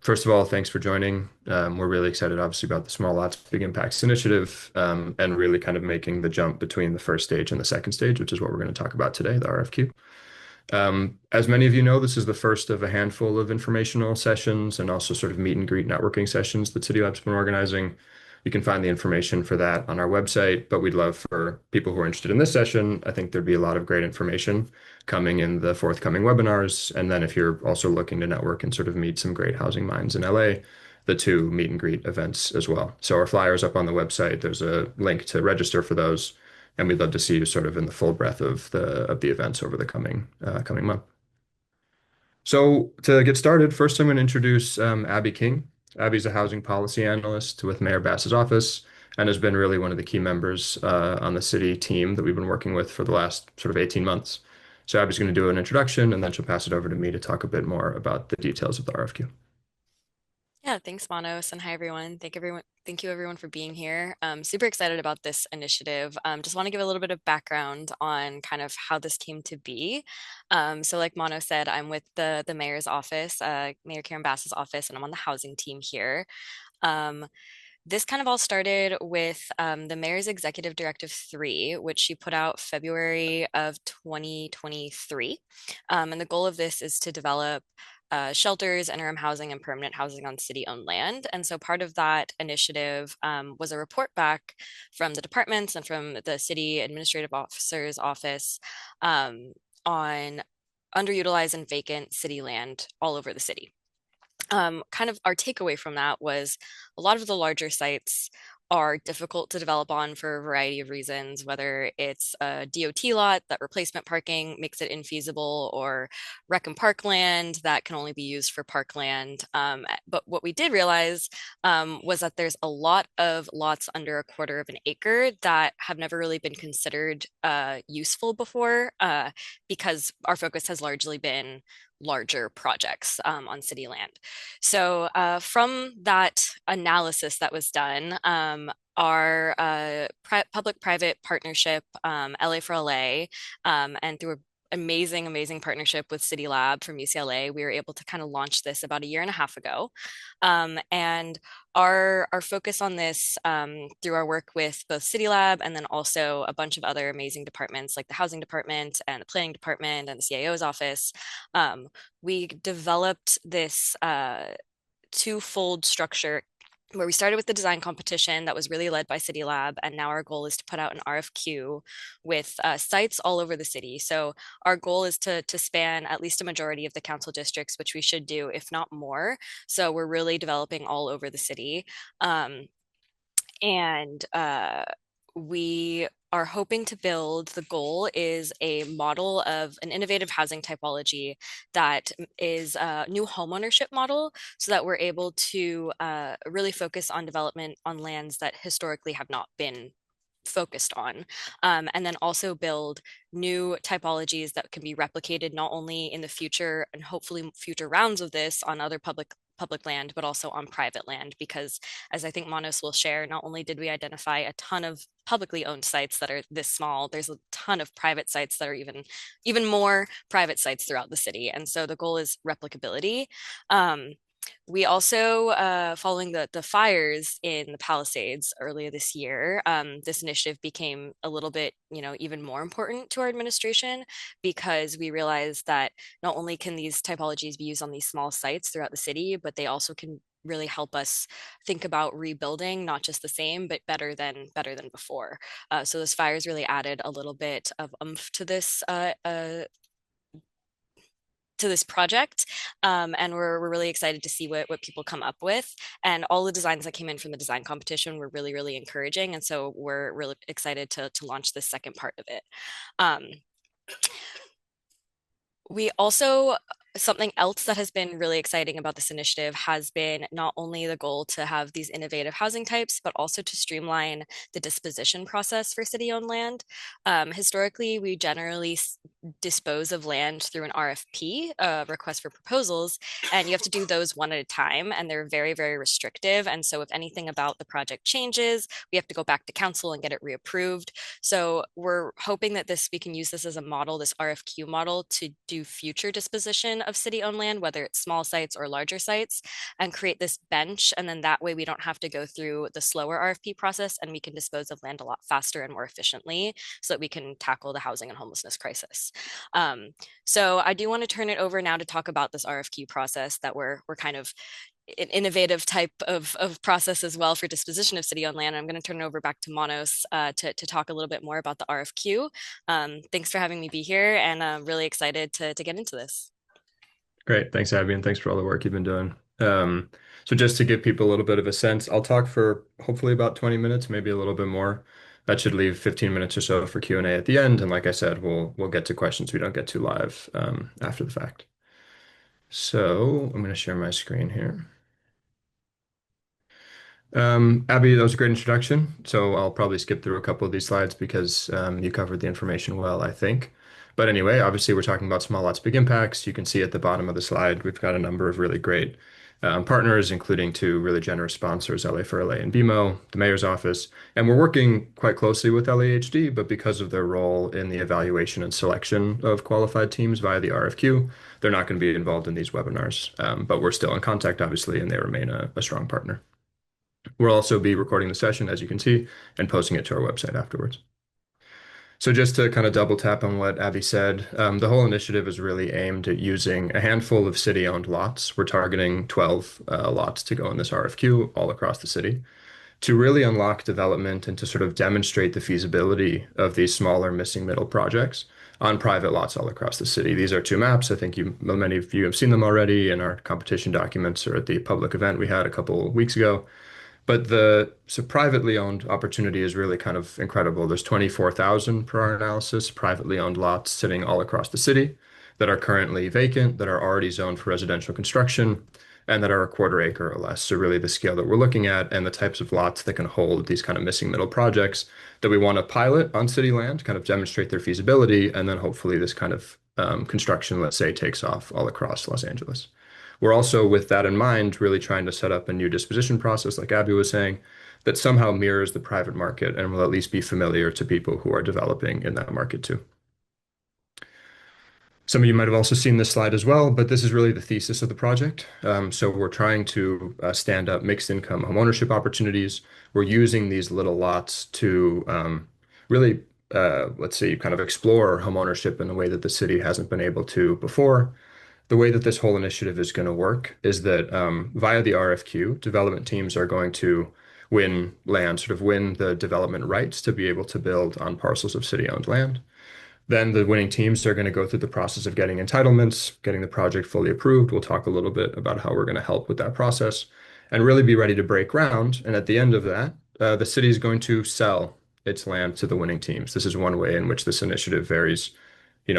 First of all, thanks for joining. We're really excited, obviously, about the Small Lots Big Impacts initiative and really kind of making the jump between the first stage and the second stage, which is what we're going to talk about today, the RFQ. As many of you know, this is the first of a handful of informational sessions and also sort of meet and greet networking sessions that cityLAB's been organizing. You can find the information for that on our website, but we'd love for people who are interested in this session. I think there'd be a lot of great information coming in the forthcoming webinars. And then if you're also looking to network and sort of meet some great housing minds in LA, the two meet and greet events as well. So our flyers up on the website, there's a link to register for those. And we'd love to see you sort of in the full breadth of the events over the coming month. So to get started, first I'm going to introduce Abby King. Abby's a housing policy analyst with Mayor Bass's office and has been really one of the key members on the city team that we've been working with for the last sort of 18 months. So Abby's going to do an introduction and then she'll pass it over to me to talk a bit more about the details of the RFQ. Yeah, thanks, Manos, and hi everyone. Thank you everyone for being here. Super excited about this initiative. Just want to give a little bit of background on kind of how this came to be. So, like Mano said, I'm with the mayor's office, Mayor Karen Bass's office, and I'm on the housing team here. Um, this kind of all started with the mayor's executive directive 3, which she put out February of 2023. And the goal of this is to develop shelters, interim housing, and permanent housing on city-owned land. And so part of that initiative was a report back from the departments and from the city administrative officer's office on underutilized and vacant city land all over the city. Kind of our takeaway from that was a lot of the larger sites are difficult to develop on for a variety of reasons, whether it's a DOT lot that replacement parking makes it infeasible, or rec and park land that can only be used for parkland. But what we did realize was that there's a lot of lots under a quarter of an acre that have never really been considered useful before, because our focus has largely been larger projects on city land. So from that analysis that was done, our public-private partnership, LA for LA, and through an amazing partnership with cityLAB from UCLA, we were able to kind of launch this about a year and a half ago. And our focus on this through our work with both cityLAB and then also a bunch of other amazing departments like the housing department and the planning department and the CIO's office, we developed this twofold structure where we started with the design competition that was really led by cityLAB, and now our goal is to put out an RFQ with sites all over the city. So our goal is to span at least a majority of the council districts, which we should do, if not more. So we're really developing all over the city. And we are hoping to build, the goal is a model of an innovative housing typology that is a new homeownership model, so that we're able to really focus on development on lands that historically have not been focused on, and then also build new typologies that can be replicated not only in the future and hopefully future rounds of this on other public land, but also on private land. Because as I think Manos will share, not only did we identify a ton of publicly owned sites that are this small, there's a ton of private sites that are even more private sites throughout the city. And so the goal is replicability. We also, following the fires in the Palisades earlier this year, this initiative became a little bit, even more important to our administration, because we realized that not only can these typologies be used on these small sites throughout the city, but they also can really help us think about rebuilding not just the same, but better than before. So those fires really added a little bit of oomph to this project, and we're really excited to see what people come up with. And all the designs that came in from the design competition were really encouraging, and so we're really excited to launch this second part of it. um, we also, something else that has been really exciting about this initiative has been not only the goal to have these innovative housing types, but also to streamline the disposition process for city-owned land. Historically, we generally dispose of land through an RFP, request for proposals, and you have to do those one at a time, and they're very restrictive. And so if anything about the project changes, we have to go back to council and get it reapproved. So we're hoping that we can use this as a model, this RFQ model, to do future disposition of city-owned land, whether it's small sites or larger sites, and create this bench. And then that way we don't have to go through the slower RFP process and we can dispose of land a lot faster and more efficiently so that we can tackle the housing and homelessness crisis. Um, so I do want to turn it over now to talk about this RFQ process that we're kind of an innovative type of process as well for disposition of city-owned land. I'm going to turn it over back to Manos to talk a little bit more about the RFQ. Thanks for having me be here, and I'm really excited to get into this. Great. Thanks, Abby, and thanks for all the work you've been doing. So just to give people a little bit of a sense, I'll talk for hopefully about 20 minutes, maybe a little bit more. That should leave 15 minutes or so for Q&A at the end. And like I said, we'll get to questions we don't get to live after the fact. So I'm going to share my screen here. Abby, that was a great introduction. So I'll probably skip through a couple of these slides because you covered the information well, I think. But anyway, obviously, we're talking about small lots, big impacts. You can see at the bottom of the slide, we've got a number of really great partners, including two really generous sponsors, LA for LA and BMO, the mayor's office. And we're working quite closely with LAHD, but because of their role in the evaluation and selection of qualified teams via the RFQ, they're not going to be involved in these webinars. But we're still in contact, obviously, and they remain a strong partner. We'll also be recording the session, as you can see, and posting it to our website afterwards. So just to kind of double tap on what Abby said, the whole initiative is really aimed at using a handful of city-owned lots. We're targeting 12 lots to go in this RFQ all across the city to really unlock development and to sort of demonstrate the feasibility of these smaller missing middle projects on private lots all across the city. These are two maps. I think many of you have seen them already in our competition documents or at the public event we had a couple of weeks ago. But so privately owned opportunity is really kind of incredible. There's 24,000 per our analysis, privately owned lots sitting all across the city that are currently vacant, that are already zoned for residential construction, and that are a quarter acre or less. So really the scale that we're looking at and the types of lots that can hold these kind of missing middle projects that we want to pilot on city land, kind of demonstrate their feasibility, and then hopefully this kind of construction, let's say, takes off all across Los Angeles. We're also, with that in mind, really trying to set up a new disposition process, like Abby was saying, that somehow mirrors the private market and will at least be familiar to people who are developing in that market too. Some of you might have also seen this slide as well, but this is really the thesis of the project. So we're trying to stand up mixed income homeownership opportunities. We're using these little lots to really, let's see, kind of explore homeownership in a way that the city hasn't been able to before. The way that this whole initiative is going to work is that via the RFQ, development teams are going to win land, sort of win the development rights to be able to build on parcels of city-owned land. Then the winning teams are going to go through the process of getting entitlements, getting the project fully approved. We'll talk a little bit about how we're going to help with that process and really be ready to break ground. And at the end of that, the city is going to sell its land to the winning teams. This is one way in which this initiative varies,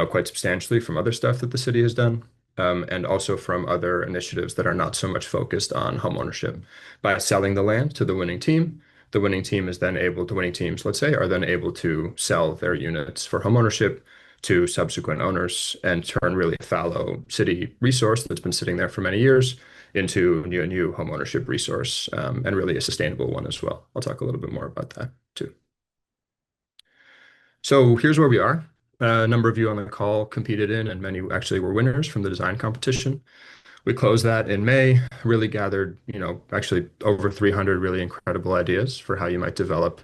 quite substantially from other stuff that the city has done. And also from other initiatives that are not so much focused on homeownership. By selling the land to the winning team, the winning team is then able to, winning teams, let's say, are then able to sell their units for homeownership to subsequent owners and turn really a fallow city resource that's been sitting there for many years into a new homeownership resource and really a sustainable one as well. I'll talk a little bit more about that too. So here's where we are. A number of you on the call competed in, and many actually were winners from the design competition. We closed that in May, really gathered, actually over 300 really incredible ideas for how you might develop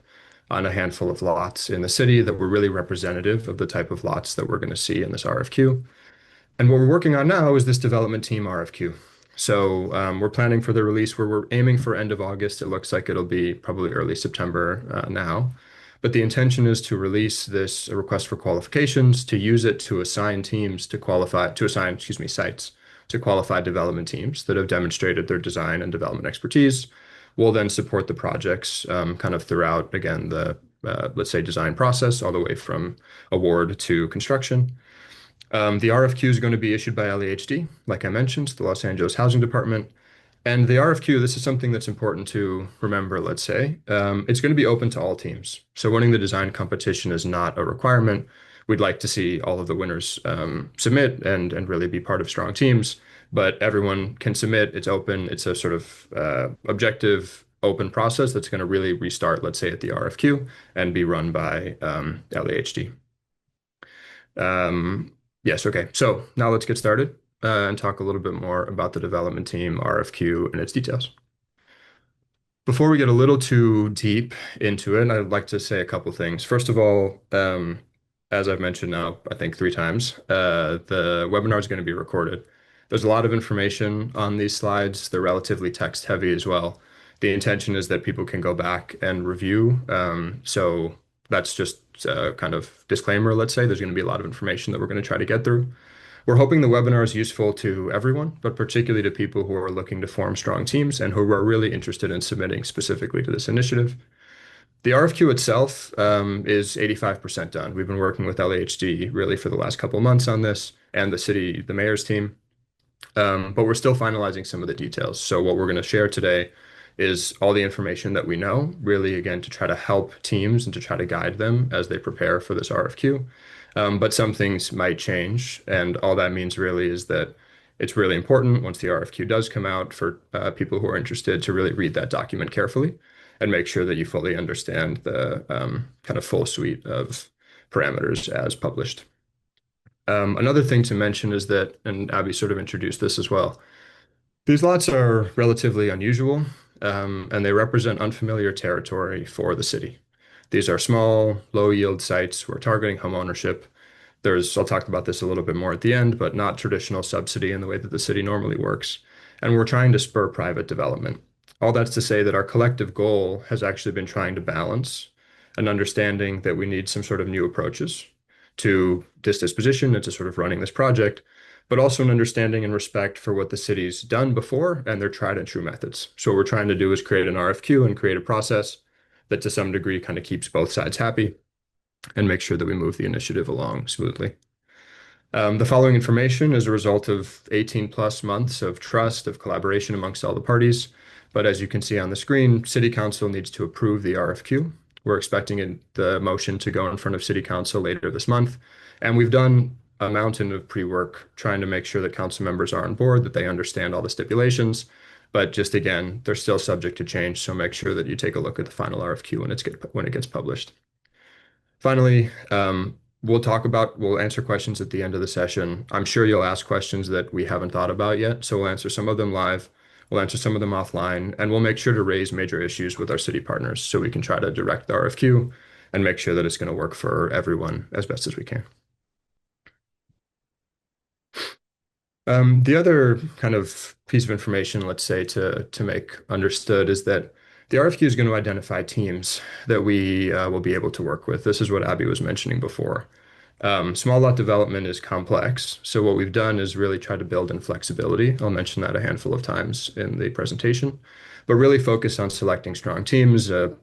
on a handful of lots in the city that were really representative of the type of lots that we're going to see in this RFQ. And what we're working on now is this development team RFQ. So we're planning for the release where we're aiming for end of August. It looks like it'll be probably early September now. But the intention is to release this request for qualifications, to use it to assign teams to qualify, to assign, sites to qualified development teams that have demonstrated their design and development expertise. We'll then support the projects kind of throughout, again, the, let's say, design process, all the way from award to construction. The RFQ is going to be issued by LAHD, like I mentioned, the Los Angeles Housing Department. And the RFQ, this is something that's important to remember, let's say. It's going to be open to all teams. So winning the design competition is not a requirement. We'd like to see all of the winners submit and really be part of strong teams, but everyone can submit. It's open. It's a sort of objective, open process that's going to really restart, let's say, at the RFQ and be run by LAHD. Yes, okay. So now let's get started. and talk a little bit more about the development team, RFQ, and its details. Before we get a little too deep into it, I'd like to say a couple things. First of all, as I've mentioned now, I think 3 times, the webinar is going to be recorded. There's a lot of information on these slides. They're relatively text heavy as well. The intention is that people can go back and review. So that's just a kind of disclaimer, let's say. There's going to be a lot of information that we're going to try to get through. We're hoping the webinar is useful to everyone, but particularly to people who are looking to form strong teams and who are really interested in submitting specifically to this initiative. The RFQ itself is 85% done. We've been working with LAHD really for the last couple of months on this and the mayor's team. But we're still finalizing some of the details. So what we're going to share today is all the information that we know, really, again, to try to help teams and to try to guide them as they prepare for this RFQ. But some things might change, and all that means really is that it's really important once the RFQ does come out for people who are interested to really read that document carefully and make sure that you fully understand the kind of full suite of parameters as published. Another thing to mention is that, and Abby sort of introduced this as well, these lots are relatively unusual, and they represent unfamiliar territory for the city. These are small, low-yield sites. We're targeting homeownership. I'll talk about this a little bit more at the end, but not traditional subsidy in the way that the city normally works. And we're trying to spur private development. All that's to say that our collective goal has actually been trying to balance an understanding that we need some sort of new approaches to this disposition and to sort of running this project, but also an understanding and respect for what the city's done before and their tried and true methods. So what we're trying to do is create an RFQ and create a process that to some degree kind of keeps both sides happy and make sure that we move the initiative along smoothly. The following information is a result of 18 plus months of trust, of collaboration amongst all the parties. But as you can see on the screen, City Council needs to approve the RFQ. We're expecting the motion to go in front of City Council later this month. And we've done a mountain of pre-work trying to make sure that council members are on board, that they understand all the stipulations. But just again, they're still subject to change. So make sure that you take a look at the final RFQ when it gets published. Finally, we'll answer questions at the end of the session. I'm sure you'll ask questions that we haven't thought about yet, so we'll answer some of them live, we'll answer some of them offline, and we'll make sure to raise major issues with our city partners so we can try to direct the RFQ and make sure that it's going to work for everyone as best as we can. The other kind of piece of information, let's say, to make understood is that the RFQ is going to identify teams that we will be able to work with. This is what Abby was mentioning before. Small lot development is complex, so what we've done is really try to build in flexibility. I'll mention that a handful of times in the presentation, but really focus on selecting strong teams. A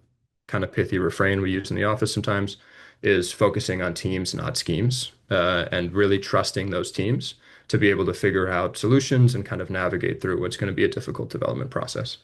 kind of pithy refrain we use in the office sometimes is focusing on teams, not schemes, and really trusting those teams to be able to figure out solutions and kind of navigate through what's going to be a difficult development process.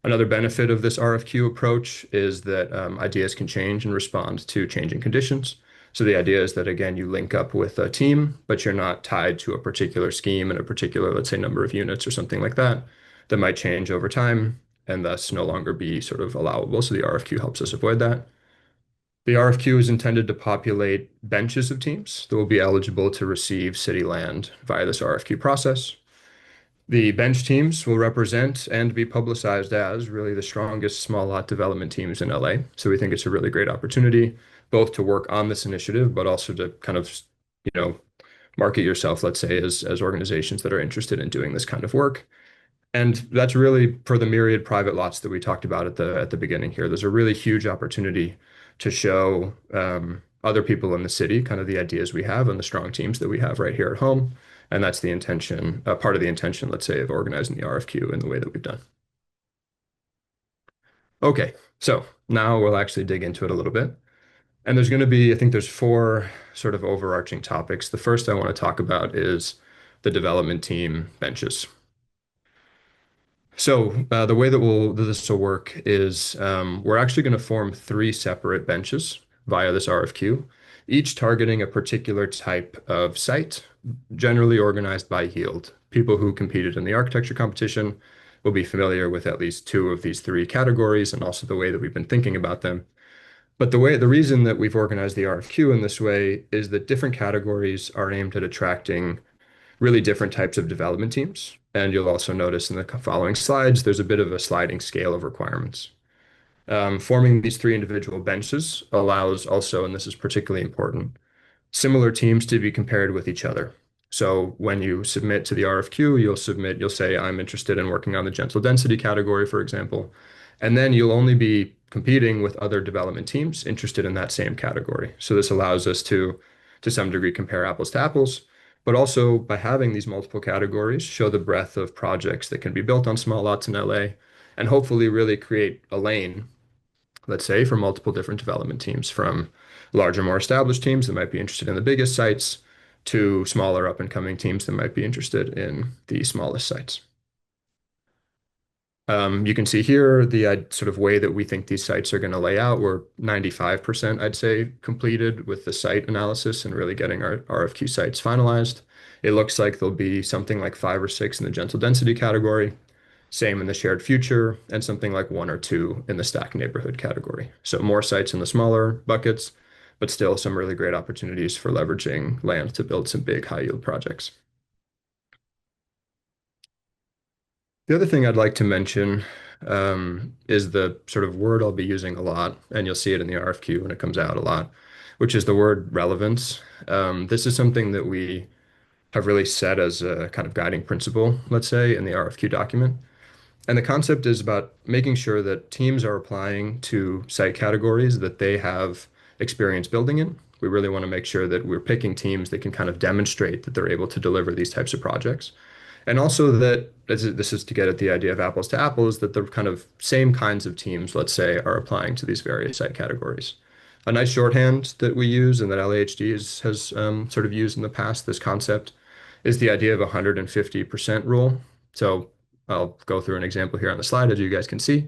Another benefit of this RFQ approach is that ideas can change and respond to changing conditions. So the idea is that, again, you link up with a team, but you're not tied to a particular scheme and a particular, let's say, number of units or something like that, that might change over time and thus no longer be sort of allowable. So the RFQ helps us avoid that. The RFQ is intended to populate benches of teams that will be eligible to receive city land via this RFQ process. The bench teams will represent and be publicized as really the strongest small lot development teams in LA. So we think it's a really great opportunity both to work on this initiative, but also to kind of, market yourself, let's say, as organizations that are interested in doing this kind of work. And that's really for the myriad private lots that we talked about at the beginning here. There's a really huge opportunity to show other people in the city kind of the ideas we have and the strong teams that we have right here at home. And that's the intention, part of the intention, let's say, of organizing the RFQ in the way that we've done. Okay, so now we'll actually dig into it a little bit. And there's going to be, I think there's 4 sort of overarching topics. The first I want to talk about is the development team benches. So the way that this will work is we're actually going to form 3 separate benches via this RFQ, each targeting a particular type of site, generally organized by yield. People who competed in the architecture competition will be familiar with at least 2 of these 3 categories and also the way that we've been thinking about them. But the reason that we've organized the RFQ in this way is that different categories are aimed at attracting really different types of development teams. And you'll also notice in the following slides, there's a bit of a sliding scale of requirements. Forming these three individual benches allows also, and this is particularly important, similar teams to be compared with each other. So when you submit to the RFQ, you'll say, I'm interested in working on the gentle density category, for example. And then you'll only be competing with other development teams interested in that same category. So this allows us to some degree, compare apples to apples, but also by having these multiple categories, show the breadth of projects that can be built on small lots in LA, and hopefully really create a lane, let's say, for multiple different development teams, from larger, more established teams that might be interested in the biggest sites to smaller up and coming teams that might be interested in the smallest sites. You can see here the sort of way that we think these sites are going to lay out. We're 95%, I'd say, completed with the site analysis and really getting our RFQ sites finalized. It looks like there'll be something like 5 or 6 in the gentle density category, same in the shared future, and something like 1 or 2 in the stack neighborhood category. So more sites in the smaller buckets, but still some really great opportunities for leveraging land to build some big high yield projects. The other thing I'd like to mention is the sort of word I'll be using a lot, and you'll see it in the RFQ when it comes out a lot, which is the word relevance. This is something that we have really set as a kind of guiding principle, let's say, in the RFQ document. And the concept is about making sure that teams are applying to site categories that they have experience building in. We really want to make sure that we're picking teams that can kind of demonstrate that they're able to deliver these types of projects. And also that this is to get at the idea of apples to apples, that the kind of same kinds of teams, let's say, are applying to these various site categories. A nice shorthand that we use and that LAHD has sort of used in the past, this concept, is the idea of a 150% rule. So I'll go through an example here on the slide as you guys can see.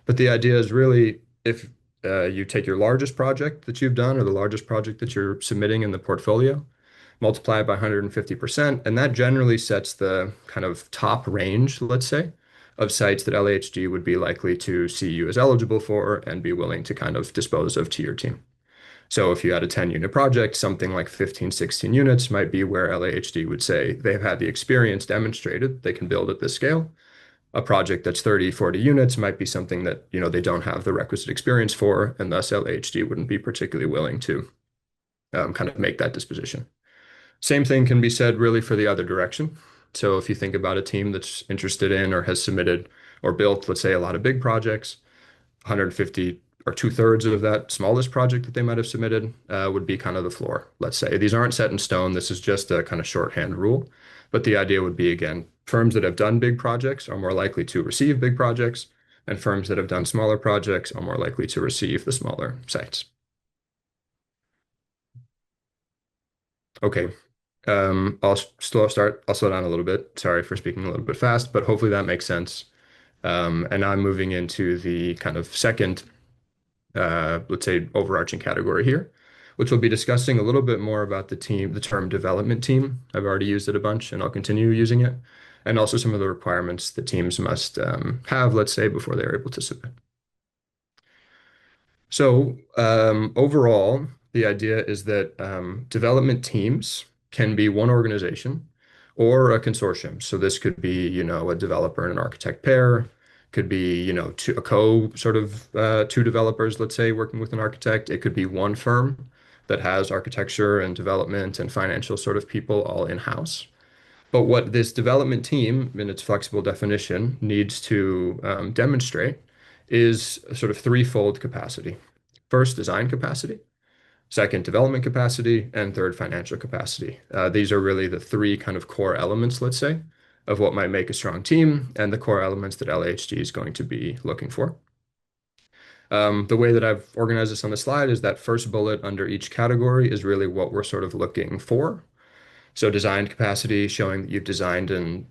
But the idea is really if you take your largest project that you've done or the largest project that you're submitting in the portfolio, multiply it by 150%, and that generally sets the kind of top range, let's say, of sites that LAHD would be likely to see you as eligible for and be willing to kind of dispose of to your team. So if you had a 10-unit project, something like 15, 16 units might be where LAHD would say they've had the experience demonstrated they can build at this scale. A project that's 30, 40 units might be something that, they don't have the requisite experience for, and thus LAHD wouldn't be particularly willing to kind of make that disposition. Same thing can be said really for the other direction. So if you think about a team that's interested in or has submitted or built, let's say, a lot of big projects, 150 or 2/3 of that smallest project that they might have submitted would be kind of the floor. Let's say these aren't set in stone. This is just a kind of shorthand rule. But the idea would be, again, firms that have done big projects are more likely to receive big projects, and firms that have done smaller projects are more likely to receive the smaller sites. Okay. I'll slow down a little bit. Sorry for speaking a little bit fast, but hopefully that makes sense. And I'm moving into the kind of second, let's say, overarching category here, which will be discussing a little bit more about the term development team. I've already used it a bunch and I'll continue using it. And also some of the requirements that teams must have, let's say, before they're able to submit. So overall, the idea is that development teams can be one organization or a consortium. So this could be, a developer and an architect pair, could be, a co sort of two developers, let's say, working with an architect. It could be one firm that has architecture and development and financial sort of people all in-house. But what this development team, in its flexible definition, needs to demonstrate is a sort of threefold capacity. First, design capacity. Second, development capacity. And third, financial capacity. These are really the three kind of core elements, let's say, of what might make a strong team and the core elements that LHD is going to be looking for. The way that I've organized this on the slide is that first bullet under each category is really what we're sort of looking for. So design capacity, showing that you've designed and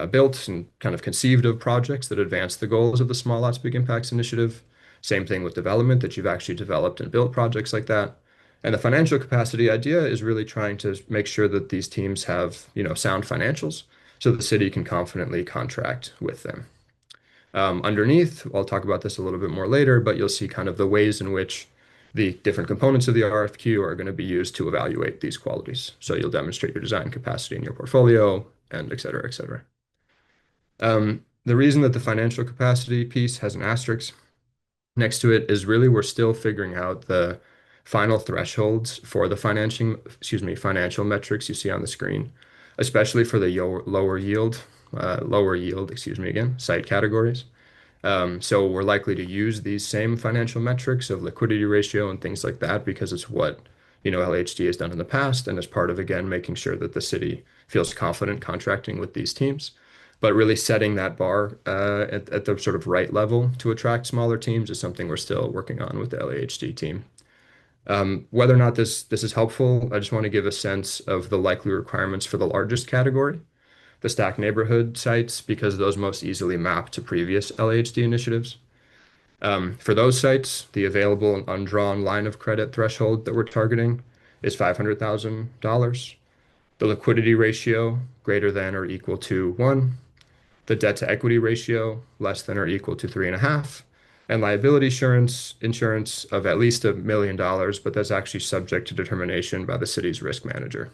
built and kind of conceived of projects that advance the goals of the Small Lots Big Impacts initiative. Same thing with development, that you've actually developed and built projects like that. And the financial capacity idea is really trying to make sure that these teams have, sound financials so the city can confidently contract with them. Underneath, I'll talk about this a little bit more later, but you'll see kind of the ways in which The different components of the RFQ are going to be used to evaluate these qualities. So you'll demonstrate your design capacity in your portfolio and et cetera, et cetera. The reason that the financial capacity piece has an asterisk next to it is really we're still figuring out the final thresholds for the financial metrics you see on the screen, especially for the lower yield, site categories. So we're likely to use these same financial metrics of liquidity ratio and things like that because it's what, LHD has done in the past and as part of, again, making sure that the city feels confident contracting with these teams. But really setting that bar at the sort of right level to attract smaller teams is something we're still working on with the LAHD team. Whether or not this is helpful, I just want to give a sense of the likely requirements for the largest category, the stack neighborhood sites, because those most easily map to previous LAHD initiatives. For those sites, the available and undrawn line of credit threshold that we're targeting is $500,000. The liquidity ratio greater than or equal to 1. The debt to equity ratio less than or equal to 3.5. And liability insurance of at least $1 million, but that's actually subject to determination by the city's risk manager.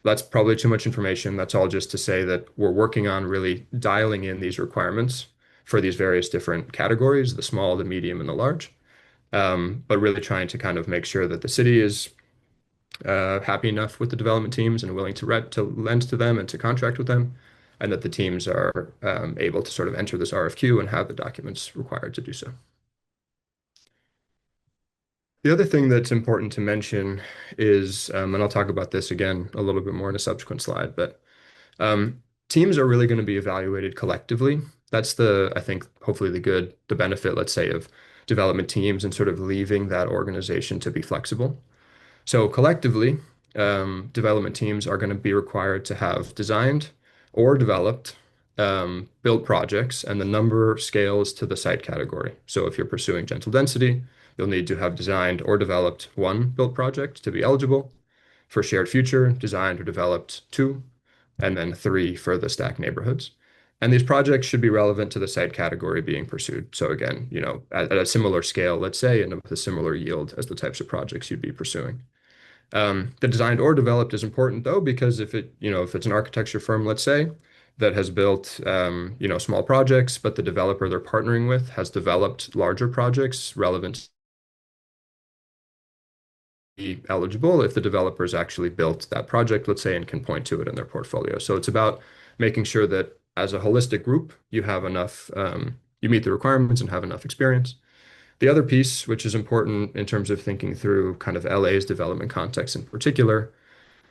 That's probably too much information. That's all just to say that we're working on really dialing in these requirements for these various different categories, the small, the medium, and the large. But really trying to kind of make sure that the city is happy enough with the development teams and willing to lend to them and to contract with them, and that the teams are able to sort of enter this RFQ and have the documents required to do so. The other thing that's important to mention is, and I'll talk about this again a little bit more in a subsequent slide, but teams are really going to be evaluated collectively. That's I think, hopefully the benefit, let's say, of development teams and sort of leaving that organization to be flexible. So collectively, development teams are going to be required to have designed or developed built projects, and the number scales to the site category. So if you're pursuing gentle density, you'll need to have designed or developed 1 built project to be eligible. For shared future, designed or developed 2, and then 3 for the stack neighborhoods. And these projects should be relevant to the site category being pursued. So again, at a similar scale, let's say, and with a similar yield as the types of projects you'd be pursuing. The designed or developed is important though, because if it's an architecture firm, let's say, that has built, small projects, but the developer they're partnering with has developed larger projects relevant be eligible if the developers actually built that project, let's say, and can point to it in their portfolio. So it's about making sure that as a holistic group, you have enough, you meet the requirements and have enough experience. The other piece, which is important in terms of thinking through kind of LA's development context in particular,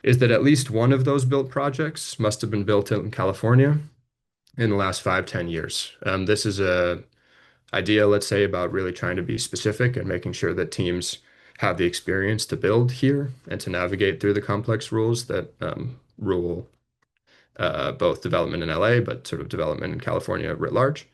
is that at least one of those built projects must have been built in California in the last 5-10 years. This is a idea, let's say, about really trying to be specific and making sure that teams have the experience to build here and to navigate through the complex rules that rule both development in LA, but sort of development in California writ large.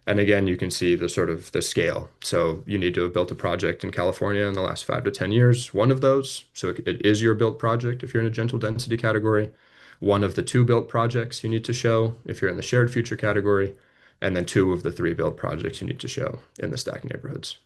And again, you can see the sort of the scale. So you need to have built a project in California in the last 5 to 10 years, one of those. So it is your built project if you're in a gentle density category. One of the 2 built projects you need to show if you're in the shared future category, and then 2 of the 3 built projects you need to show in the stack neighborhoods.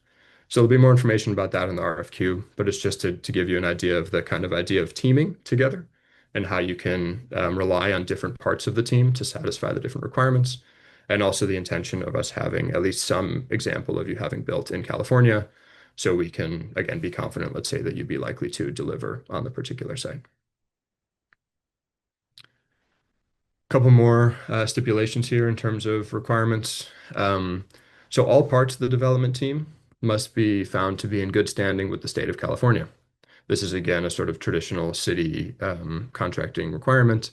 So there'll be more information about that in the RFQ, but it's just to give you an idea of the kind of idea of teaming together and how you can rely on different parts of the team to satisfy the different requirements. And also the intention of us having at least some example of you having built in California so we can, again, be confident, let's say, that you'd be likely to deliver on the particular site. Couple more stipulations here in terms of requirements. So all parts of the development team must be found to be in good standing with the state of California. This is, again, a sort of traditional city contracting requirement.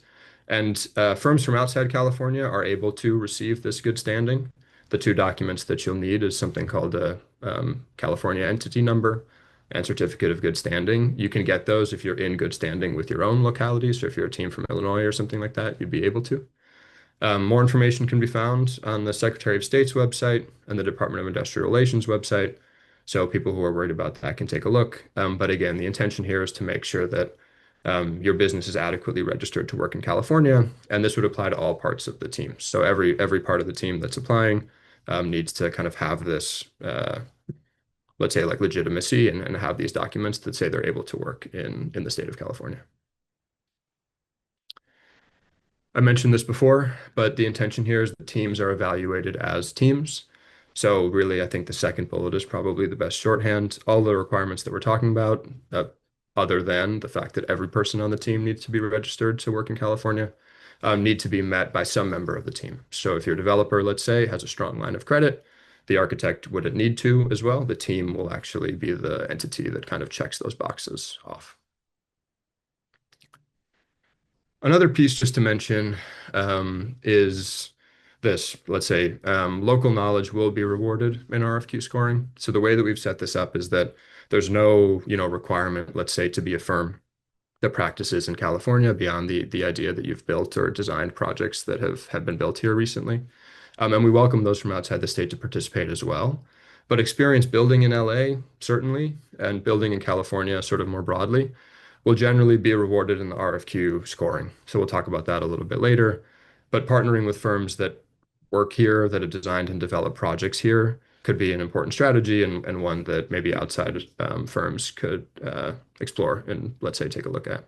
And firms from outside California are able to receive this good standing. The 2 documents that you'll need is something called a California entity number and certificate of good standing. You can get those if you're in good standing with your own locality. So if you're a team from Illinois or something like that, you'd be able to. More information can be found on the Secretary of State's website and the Department of Industrial Relations website. So people who are worried about that can take a look. But again, the intention here is to make sure that your business is adequately registered to work in California, and this would apply to all parts of the team. So every part of the team that's applying needs to kind of have this let's say, like legitimacy and have these documents that say they're able to work in the state of California. I mentioned this before, but the intention here is that teams are evaluated as teams. So really, I think the second bullet is probably the best shorthand. All the requirements that we're talking about, other than the fact that every person on the team needs to be registered to work in California, need to be met by some member of the team. So if your developer, let's say, has a strong line of credit, the architect wouldn't need to as well. The team will actually be the entity that kind of checks those boxes off. Another piece just to mention is this. Let's say local knowledge will be rewarded in RFQ scoring. So the way that we've set this up is that there's no, requirement, let's say, to be a firm that practices in California beyond the idea that you've built or designed projects that have been built here recently. And we welcome those from outside the state to participate as well. But experience building in LA, certainly, and building in California sort of more broadly, will generally be rewarded in the RFQ scoring. So we'll talk about that a little bit later. But partnering with firms that work here, that have designed and developed projects here, could be an important strategy and one that maybe outside firms could explore and, let's say, take a look at.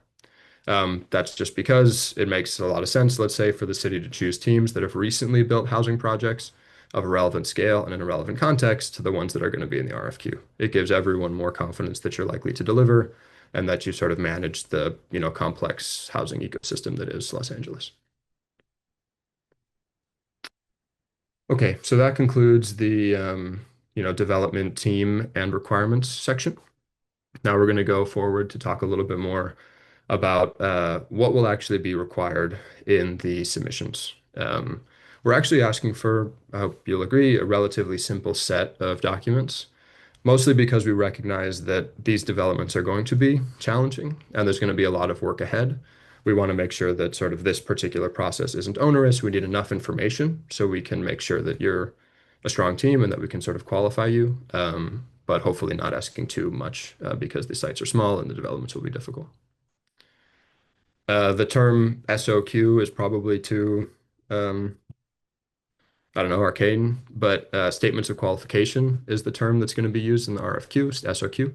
That's just because it makes a lot of sense, let's say, for the city to choose teams that have recently built housing projects of a relevant scale and in a relevant context to the ones that are going to be in the RFQ. It gives everyone more confidence that you're likely to deliver and that you sort of manage the, complex housing ecosystem that is Los Angeles. Okay, so that concludes the, development team and requirements section. Now we're going to go forward to talk a little bit more about what will actually be required in the submissions. We're actually asking for, I hope you'll agree, a relatively simple set of documents, mostly because we recognize that these developments are going to be challenging and there's going to be a lot of work ahead. We want to make sure that sort of this particular process isn't onerous. We need enough information so we can make sure that you're a strong team and that we can sort of qualify you, but hopefully not asking too much because the sites are small and the developments will be difficult. The term SOQ is probably too, I don't know, arcane, but statements of qualification is the term that's going to be used in the RFQ, SOQ.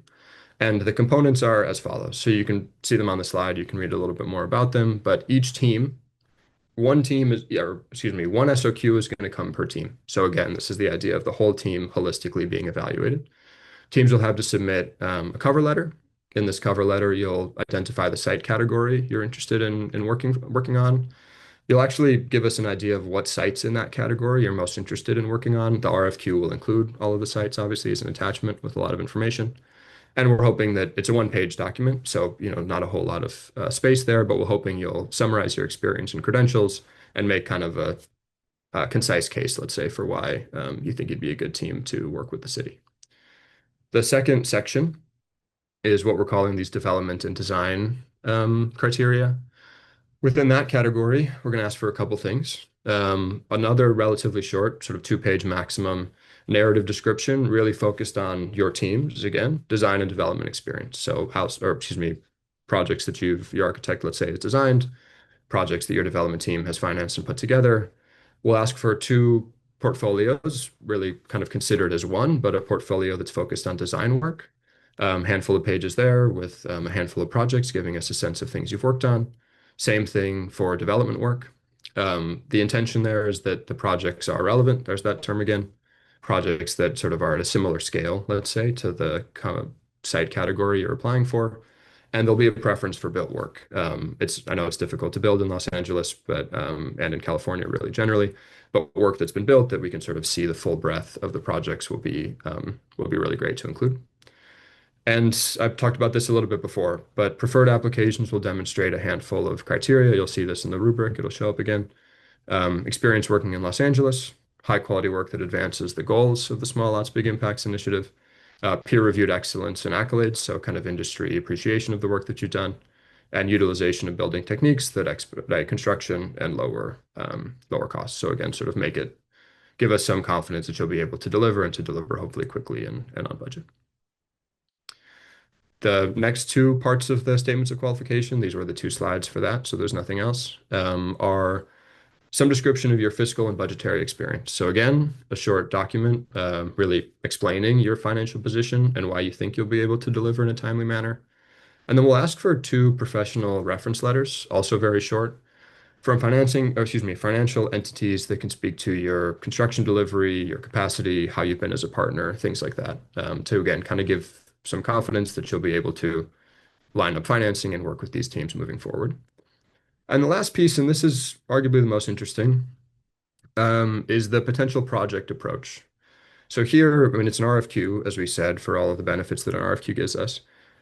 And the components are as follows. So you can see them on the slide. You can read a little bit more about them, but each team, one team is, or excuse me, one SOQ is going to come per team. So again, this is the idea of the whole team holistically being evaluated. Teams will have to submit a cover letter. In this cover letter, you'll identify the site category you're interested in working on. You'll actually give us an idea of what sites in that category you're most interested in working on. The RFQ will include all of the sites, obviously, as an attachment with a lot of information. And we're hoping that it's a one-page document, so not a whole lot of space there, but we're hoping you'll summarize your experience and credentials and make kind of a concise case, let's say, for why you think you'd be a good team to work with the city. The second section is what we're calling these development and design criteria. Within that category, we're going to ask for a couple things. Another relatively short, sort of two-page maximum narrative description, really focused on your team's, again, design and development experience. So projects that your architect, let's say, has designed, projects that your development team has financed and put together. We'll ask for two portfolios, really kind of considered as one, but a portfolio that's focused on design work. Handful of pages there with a handful of projects giving us a sense of things you've worked on. Same thing for development work. The intention there is that the projects are relevant. There's that term again. Projects that sort of are at a similar scale, let's say, to the kind of site category you're applying for. And there'll be a preference for built work. I know it's difficult to build in Los Angeles, but and in California really generally, but work that's been built that we can sort of see the full breadth of the projects will be really great to include. And I've talked about this a little bit before, but preferred applications will demonstrate a handful of criteria. You'll see this in the rubric. It'll show up again. Experience working in Los Angeles, high quality work that advances the goals of the Small Lots Big Impacts initiative, peer-reviewed excellence and accolades, so kind of industry appreciation of the work that you've done, and utilization of building techniques that expedite construction and lower costs. So again, sort of give us some confidence that you'll be able to deliver and to deliver hopefully quickly and on budget. The next two parts of the statements of qualification, these were the two slides for that, so there's nothing else, are some description of your fiscal and budgetary experience. So again, a short document really explaining your financial position and why you think you'll be able to deliver in a timely manner. And then we'll ask for two professional reference letters, also very short, from financial entities that can speak to your construction delivery, your capacity, how you've been as a partner, things like that, to again kind of give some confidence that you'll be able to line up financing and work with these teams moving forward. And the last piece, and this is arguably the most interesting, is the potential project approach. So here, I mean, it's an RFQ, as we said, for all of the benefits that an RFQ gives us.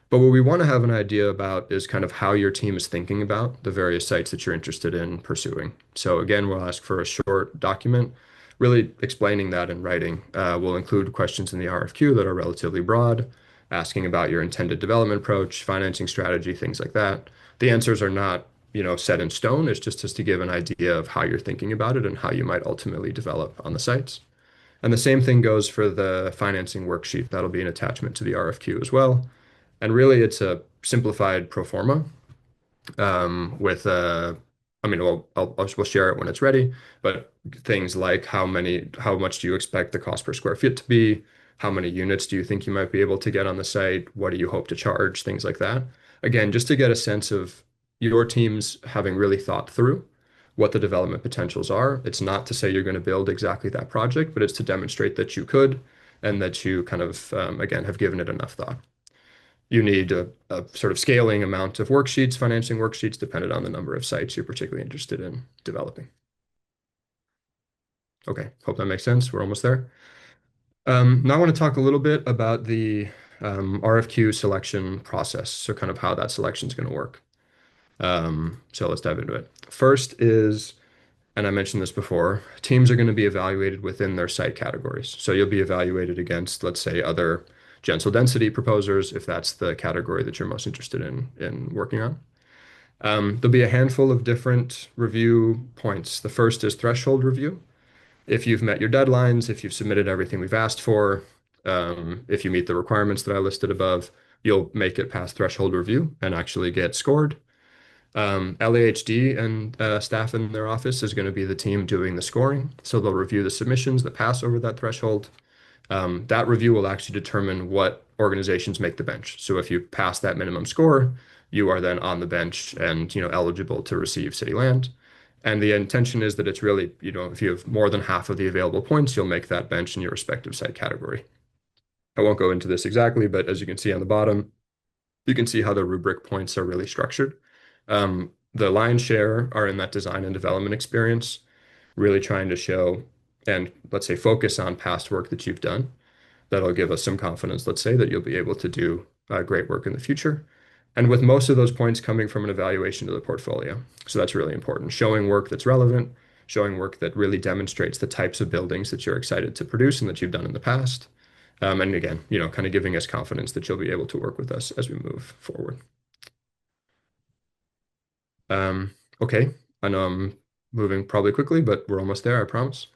But what we want to have an idea about is kind of how your team is thinking about the various sites that you're interested in pursuing. So again, we'll ask for a short document, really explaining that in writing. We'll include questions in the RFQ that are relatively broad, asking about your intended development approach, financing strategy, things like that. The answers are not, set in stone. It's just to give an idea of how you're thinking about it and how you might ultimately develop on the sites. And the same thing goes for the financing worksheet. That'll be an attachment to the RFQ as well. And really, it's a simplified pro forma with I mean, we'll share it when it's ready, but things like how much do you expect the cost per square feet to be? How many units do you think you might be able to get on the site? What do you hope to charge? Things like that. Again, just to get a sense of your teams having really thought through what the development potentials are. It's not to say you're going to build exactly that project, but it's to demonstrate that you could and that you kind of, again, have given it enough thought. You need a sort of scaling amount of worksheets, financing worksheets, dependent on the number of sites you're particularly interested in developing. Okay, hope that makes sense. We're almost there. Now I want to talk a little bit about the RFQ selection process, so kind of how that selection is going to work. So let's dive into it. First is, and I mentioned this before, teams are going to be evaluated within their site categories. So you'll be evaluated against, let's say, other gentle density proposers, if that's the category that you're most interested in working on. There'll be a handful of different review points. The first is threshold review. If you've met your deadlines, if you've submitted everything we've asked for, if you meet the requirements that I listed above, you'll make it past threshold review and actually get scored. LAHD and staff in their office is going to be the team doing the scoring. So they'll review the submissions that pass over that threshold. That review will actually determine what organizations make the bench. So if you pass that minimum score, you are then on the bench and eligible to receive city land. And the intention is that it's really, if you have more than half of the available points, you'll make that bench in your respective site category. I won't go into this exactly, but as you can see on the bottom, you can see how the rubric points are really structured. The lion's share are in that design and development experience, really trying to show and let's say focus on past work that you've done. That'll give us some confidence, let's say, that you'll be able to do great work in the future. And with most of those points coming from an evaluation of the portfolio. So that's really important. Showing work that's relevant, showing work that really demonstrates the types of buildings that you're excited to produce and that you've done in the past. And again, kind of giving us confidence that you'll be able to work with us as we move forward. Okay, I know I'm moving probably quickly, but we're almost there, I promise.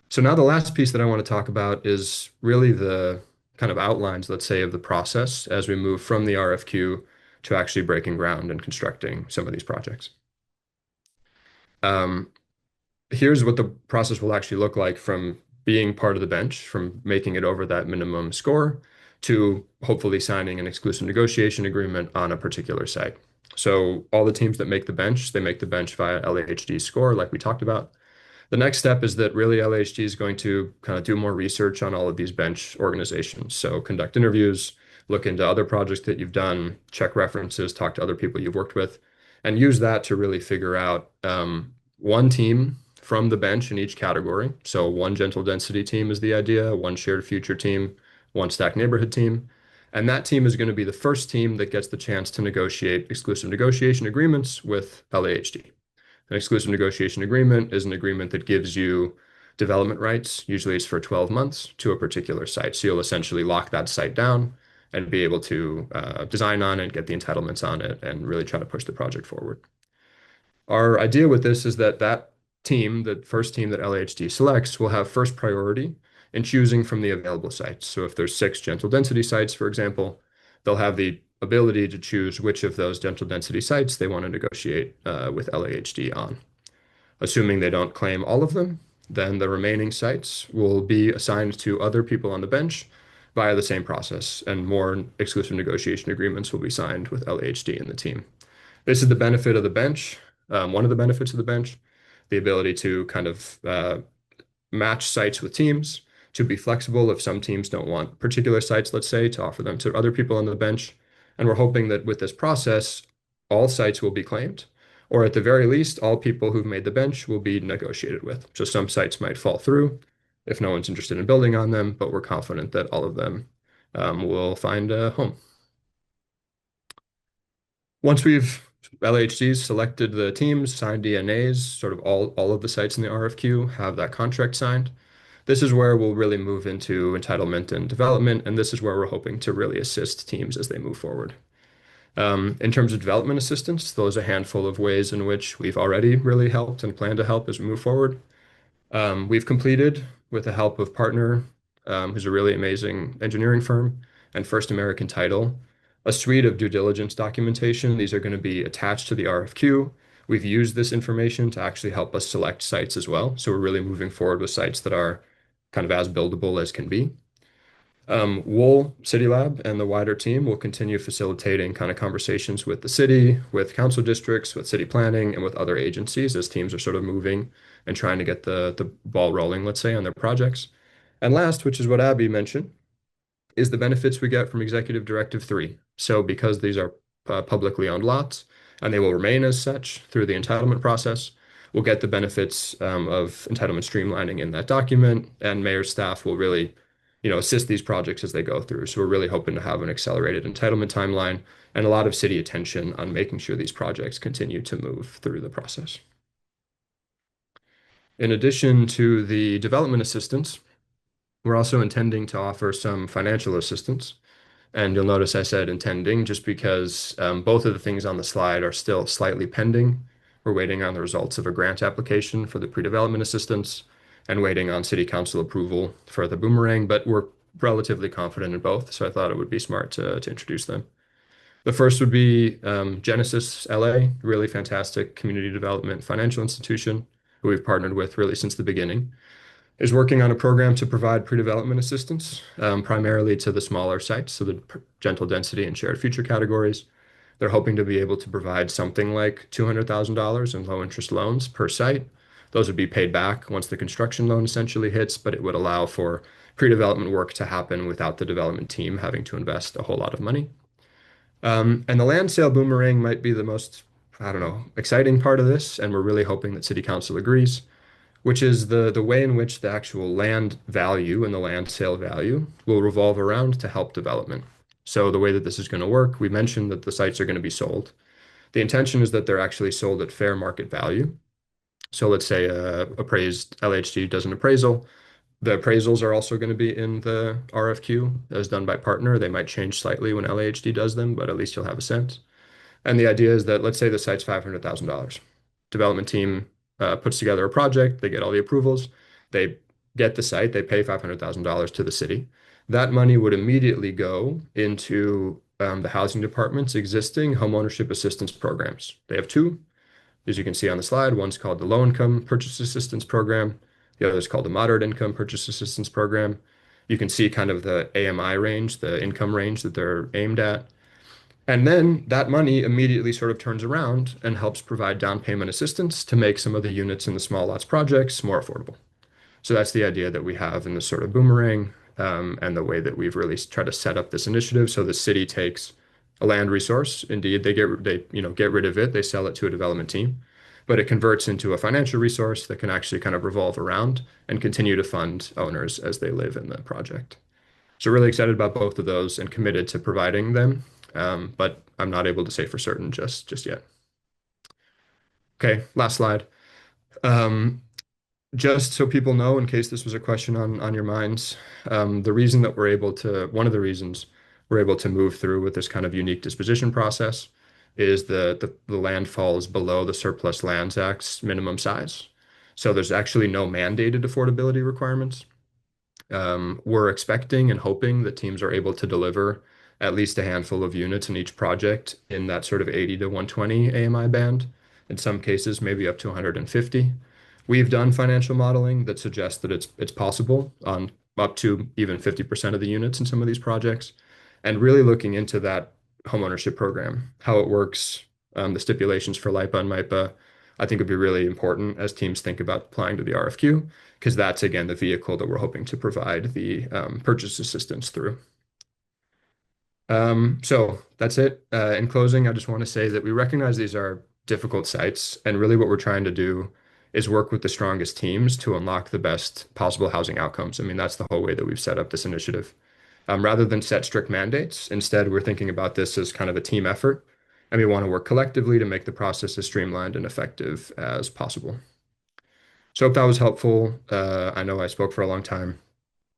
So now the last piece that I want to talk about is really the kind of outlines, let's say, of the process as we move from the RFQ to actually breaking ground and constructing some of these projects. Here's what the process will actually look like from being part of the bench, from making it over that minimum score to hopefully signing an exclusive negotiation agreement on a particular site. So all the teams that make the bench, they make the bench via LAHD score, like we talked about. The next step is that really LAHD is going to kind of do more research on all of these bench organizations. So conduct interviews, look into other projects that you've done, check references, talk to other people you've worked with, and use that to really figure out one team from the bench in each category. So one gentle density team is the idea, one shared future team, one stacked neighborhood team. And that team is going to be the first team that gets the chance to negotiate exclusive negotiation agreements with LAHD. An exclusive negotiation agreement is an agreement that gives you development rights, usually it's for 12 months, to a particular site. So you'll essentially lock that site down and be able to design on it, get the entitlements on it, and really try to push the project forward. Our idea with this is that that team, the first team that LAHD selects, will have first priority in choosing from the available sites. So if there's 6 gentle density sites, for example, they'll have the ability to choose which of those gentle density sites they want to negotiate with LAHD on. Assuming they don't claim all of them, then the remaining sites will be assigned to other people on the bench via the same process, and more exclusive negotiation agreements will be signed with LAHD and the team. This is the benefit of the bench, one of the benefits of the bench, the ability to kind of match sites with teams, to be flexible if some teams don't want particular sites, let's say, to offer them to other people on the bench. And we're hoping that with this process, all sites will be claimed, or at the very least, all people who've made the bench will be negotiated with. So some sites might fall through if no one's interested in building on them, but we're confident that all of them will find a home. Once we've LHCs selected the teams, signed DNAs, sort of all of the sites in the RFQ have that contract signed. This is where we'll really move into entitlement and development, and this is where we're hoping to really assist teams as they move forward. In terms of development assistance, those are a handful of ways in which we've already really helped and plan to help as we move forward. We've completed, with the help of partner, who's a really amazing engineering firm, and First American Title, a suite of due diligence documentation. These are going to be attached to the RFQ. We've used this information to actually help us select sites as well. So we're really moving forward with sites that are kind of as buildable as can be. Wool, cityLAB, and the wider team will continue facilitating kind of conversations with the city, with council districts, with city planning, and with other agencies as teams are sort of moving and trying to get the ball rolling, let's say, on their projects. And last, which is what Abby mentioned, is the benefits we get from Executive Directive 3. So because these are publicly owned lots and they will remain as such through the entitlement process, we'll get the benefits of entitlement streamlining in that document, and mayor's staff will really, assist these projects as they go through. So we're really hoping to have an accelerated entitlement timeline and a lot of city attention on making sure these projects continue to move through the process. In addition to the development assistance, we're also intending to offer some financial assistance. And you'll notice I said intending just because both of the things on the slide are still slightly pending. We're waiting on the results of a grant application for the pre-development assistance and waiting on city council approval for the boomerang, but we're relatively confident in both. So I thought it would be smart to introduce them. The first would be Genesis LA, really fantastic community development financial institution who we've partnered with really since the beginning, is working on a program to provide pre-development assistance, primarily to the smaller sites, so the gentle density and shared future categories. They're hoping to be able to provide something like $200,000 in low interest loans per site. Those would be paid back once the construction loan essentially hits, but it would allow for pre-development work to happen without the development team having to invest a whole lot of money. And the land sale boomerang might be the most, I don't know, exciting part of this, and we're really hoping that City Council agrees, which is the way in which the actual land value and the land sale value will revolve around to help development. So the way that this is going to work, we mentioned that the sites are going to be sold. The intention is that they're actually sold at fair market value. So let's say appraised LHD does an appraisal. The appraisals are also going to be in the RFQ as done by partner. They might change slightly when LAHD does them, but at least you'll have a sense. And the idea is that let's say the site's $500,000. Development team puts together a project, they get all the approvals, they get the site, they pay $500,000 to the city. That money would immediately go into the housing department's existing homeownership assistance programs. They have two, as you can see on the slide. One's called the Low Income Purchase Assistance Program. The other is called the Moderate Income Purchase Assistance Program. You can see kind of the AMI range, the income range that they're aimed at. And then that money immediately sort of turns around and helps provide down payment assistance to make some of the units in the small lots projects more affordable. So that's the idea that we have in this sort of boomerang, and the way that we've really tried to set up this initiative. So the city takes a land resource. Indeed, they get rid of it. They sell it to a development team, but it converts into a financial resource that can actually kind of revolve around and continue to fund owners as they live in the project. So really excited about both of those and committed to providing them, but I'm not able to say for certain just yet. Okay, last slide. Um, just so people know, in case this was a question on your minds, the reason that one of the reasons we're able to move through with this kind of unique disposition process is the land falls below the Surplus Lands Act's minimum size. So there's actually no mandated affordability requirements. We're expecting and hoping that teams are able to deliver at least a handful of units in each project in that sort of 80 to 120 AMI band. In some cases, maybe up to 150. We've done financial modeling that suggests that it's possible on up to even 50% of the units in some of these projects, and really looking into that homeownership program, how it works, the stipulations for LIPA and MIPA, I think would be really important as teams think about applying to the RFQ, because that's again the vehicle that we're hoping to provide the purchase assistance through. So that's it. In closing, I just want to say that we recognize these are difficult sites, and really what we're trying to do is work with the strongest teams to unlock the best possible housing outcomes. I mean, that's the whole way that we've set up this initiative. Rather than set strict mandates, instead, we're thinking about this as kind of a team effort, and we want to work collectively to make the process as streamlined and effective as possible. So, hope that was helpful. I know I spoke for a long time.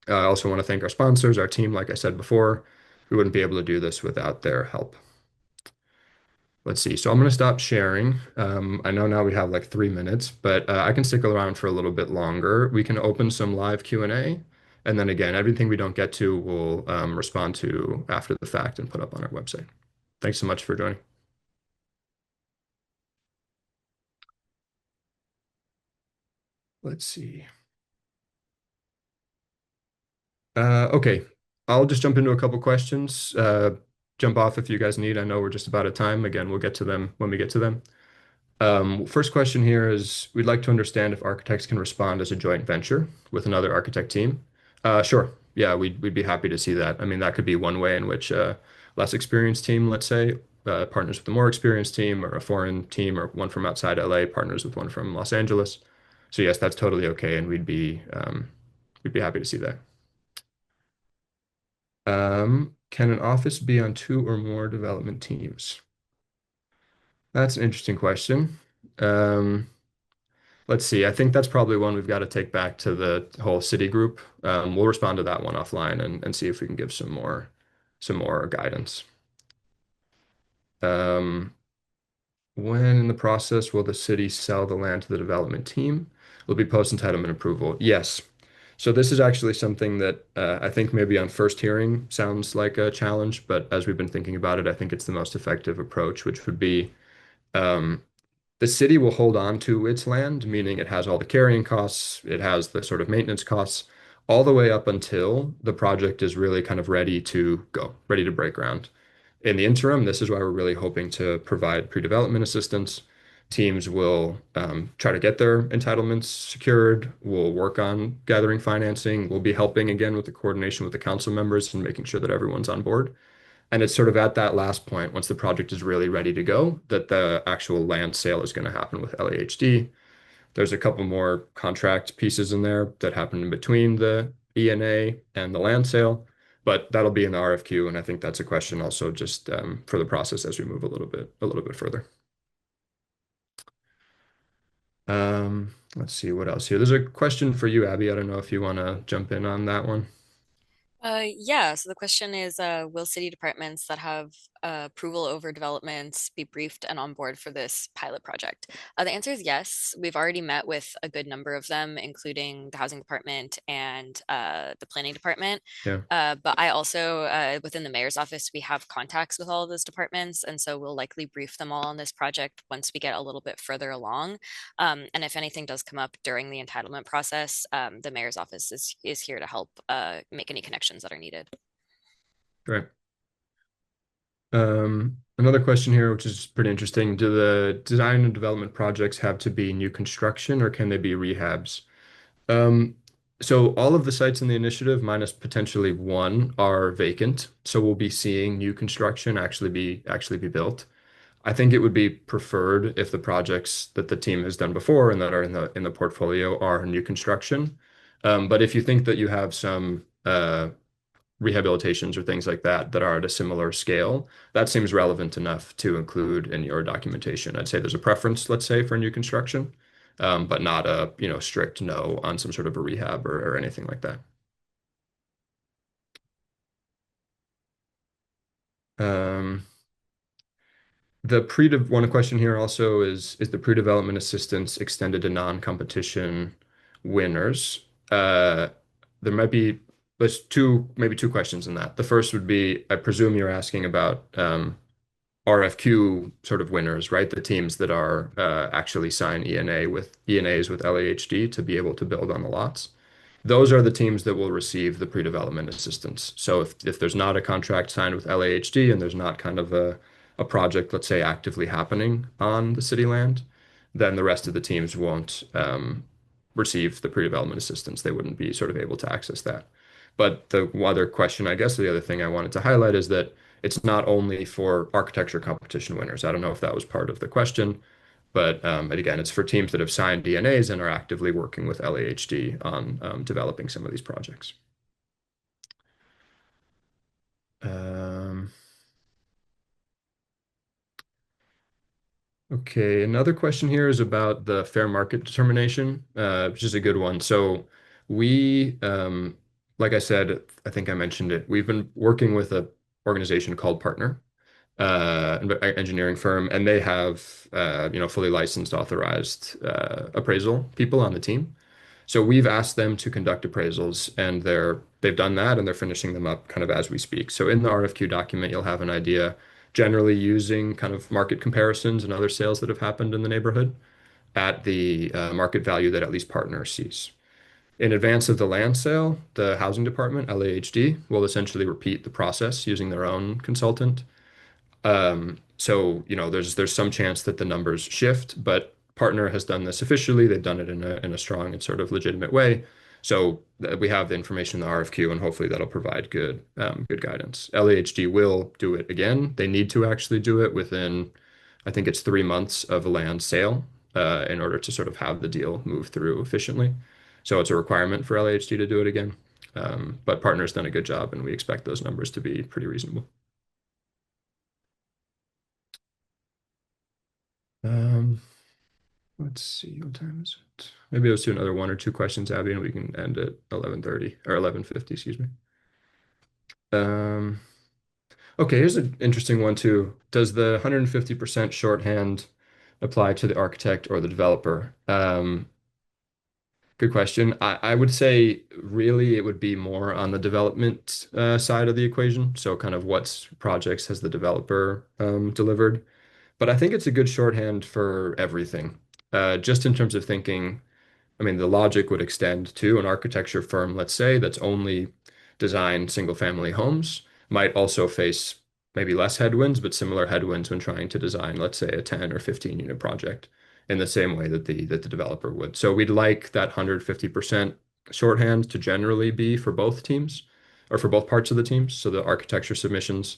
I also want to thank our sponsors, our team, like I said before. We wouldn't be able to do this without their help. Let's see. So I'm going to stop sharing. I know now we have like 3 minutes, but I can stick around for a little bit longer. We can open some live Q&A. And then again, everything we don't get to, we'll respond to after the fact and put up on our website. Thanks so much for joining. Let's see. Okay, I'll just jump into a couple questions. Jump off if you guys need. I know we're just about at time. Again, we'll get to them when we get to them. First question here is, we'd like to understand if architects can respond as a joint venture with another architect team. Sure. Yeah, we'd be happy to see that. I mean, that could be one way in which a less experienced team, let's say, partners with a more experienced team, or a foreign team, or one from outside LA partners with one from Los Angeles. So yes, that's totally okay, and we'd be happy to see that. Can an office be on two or more development teams? That's an interesting question. Um, Let's see. I think that's probably one we've got to take back to the whole city group. We'll respond to that one offline and see if we can give some more guidance. Um, when in the process will the city sell the land to the development team? Will it be post entitlement approval? Yes. So this is actually something that I think maybe on first hearing sounds like a challenge, but as we've been thinking about it, I think it's the most effective approach, which would be um, the city will hold on to its land, meaning it has all the carrying costs, it has the sort of maintenance costs, all the way up until the project is really kind of ready to go, ready to break ground. In the interim, this is why we're really hoping to provide pre-development assistance. Teams will try to get their entitlements secured. We'll work on gathering financing. We'll be helping again with the coordination with the council members and making sure that everyone's on board. And it's sort of at that last point, once the project is really ready to go, that the actual land sale is going to happen with LAHD. There's a couple more contract pieces in there that happen in between the ENA and the land sale, but that'll be in the RFQ. And I think that's a question also just for the process as we move a little bit further. Let's see what else here. There's a question for you, Abby. I don't know if you want to jump in on that one. Yeah, so the question is, will city departments that have approval over developments be briefed and on board for this pilot project? The answer is yes. We've already met with a good number of them, including the housing department and the planning department. Yeah, But I also, within the mayor's office, we have contacts with all of those departments, and so we'll likely brief them all on this project once we get a little bit further along. And if anything does come up during the entitlement process, the mayor's office is here to help make any connections that are needed. great. Another question here, which is pretty interesting. Do the design and development projects have to be new construction or can they be rehabs? Um, so all of the sites in the initiative, minus potentially one, are vacant. So we'll be seeing new construction actually be built. I think it would be preferred if the projects that the team has done before and that are in the portfolio are new construction. But if you think that you have some rehabilitations or things like that that are at a similar scale, that seems relevant enough to include in your documentation. I'd say there's a preference, let's say, for new construction, but not a, strict no on some sort of a rehab or anything like that. Um, the pre one question here also is the pre-development assistance extended to non-competition winners? There might be there's maybe two questions in that. The first would be, I presume you're asking about RFQ sort of winners, right? The teams that are actually sign ENAs with LAHD to be able to build on the lots. Those are the teams that will receive the pre-development assistance. So if there's not a contract signed with LAHD and there's not kind of a project, let's say, actively happening on the city land, then the rest of the teams won't receive the pre-development assistance. They wouldn't be sort of able to access that. But the other question, I guess, the other thing I wanted to highlight is that it's not only for architecture competition winners. I don't know if that was part of the question, but again, it's for teams that have signed DNAs and are actively working with LAHD on developing some of these projects. Um, okay, another question here is about the fair market determination, which is a good one. So we, like I said, I think I mentioned it. We've been working with a organization called Partner, engineering firm, and they have fully licensed, authorized appraisal people on the team. So we've asked them to conduct appraisals, and they've done that, and they're finishing them up kind of as we speak. So in the RFQ document, you'll have an idea, generally using kind of market comparisons and other sales that have happened in the neighborhood at the market value that at least Partner sees. In advance of the land sale, the housing department, LAHD, will essentially repeat the process using their own consultant. So, there's some chance that the numbers shift, but Partner has done this officially. They've done it in a strong and sort of legitimate way. So we have the information in the RFQ, and hopefully that'll provide good guidance. LAHD will do it again. They need to actually do it within, I think it's 3 months of a land sale, in order to sort of have the deal move through efficiently. So it's a requirement for LAHD to do it again. But Partner's done a good job, and we expect those numbers to be pretty reasonable. Um, Let's see, what time is it? Maybe let's do another one or two questions, Abby, and we can end at 11:30 or 11:50, excuse me. Um, okay, here's an interesting one too. Does the 150% shorthand apply to the architect or the developer? Good question. I would say really it would be more on the development side of the equation. So kind of what projects has the developer delivered? But I think it's a good shorthand for everything. Just in terms of thinking, I mean, the logic would extend to an architecture firm, let's say, that's only designed single family homes, might also face maybe less headwinds, but similar headwinds when trying to design, let's say, a 10 or 15 unit project in the same way that the developer would. So we'd like that 150% shorthand to generally be for both teams or for both parts of the teams. So the architecture submissions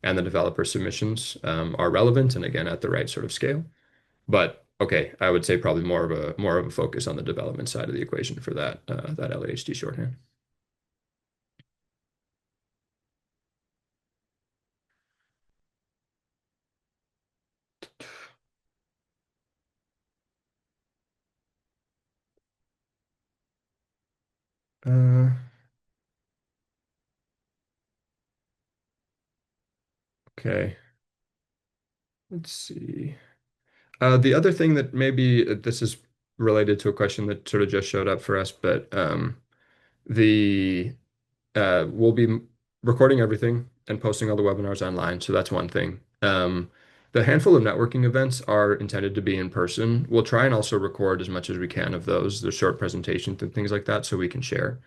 and the developer submissions are relevant and again at the right sort of scale. But okay, I would say probably more of a focus on the development side of the equation for that LAHD shorthand. Uh, okay, let's see. The other thing that maybe this is related to a question that sort of just showed up for us, but the we'll be recording everything and posting all the webinars online, so that's one thing. The handful of networking events are intended to be in person. We'll try and also record as much as we can of those, the short presentations and things like that, so we can share.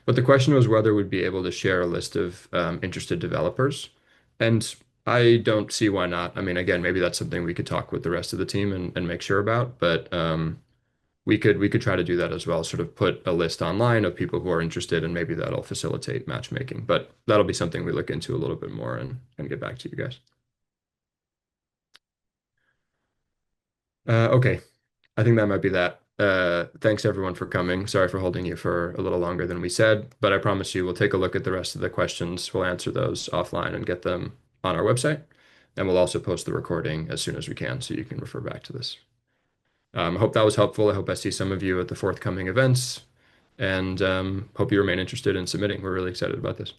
But the question was whether we'd be able to share a list of interested developers. And I don't see why not. I mean, again, maybe that's something we could talk with the rest of the team and make sure about, but we could try to do that as well, sort of put a list online of people who are interested, and maybe that'll facilitate matchmaking. But that'll be something we look into a little bit more and get back to you guys. Okay, I think that might be that. Thanks everyone for coming. Sorry for holding you for a little longer than we said, but I promise you we'll take a look at the rest of the questions. We'll answer those offline and get them on our website. And we'll also post the recording as soon as we can so you can refer back to this. I hope that was helpful. I hope I see some of you at the forthcoming events and hope you remain interested in submitting. We're really excited about this.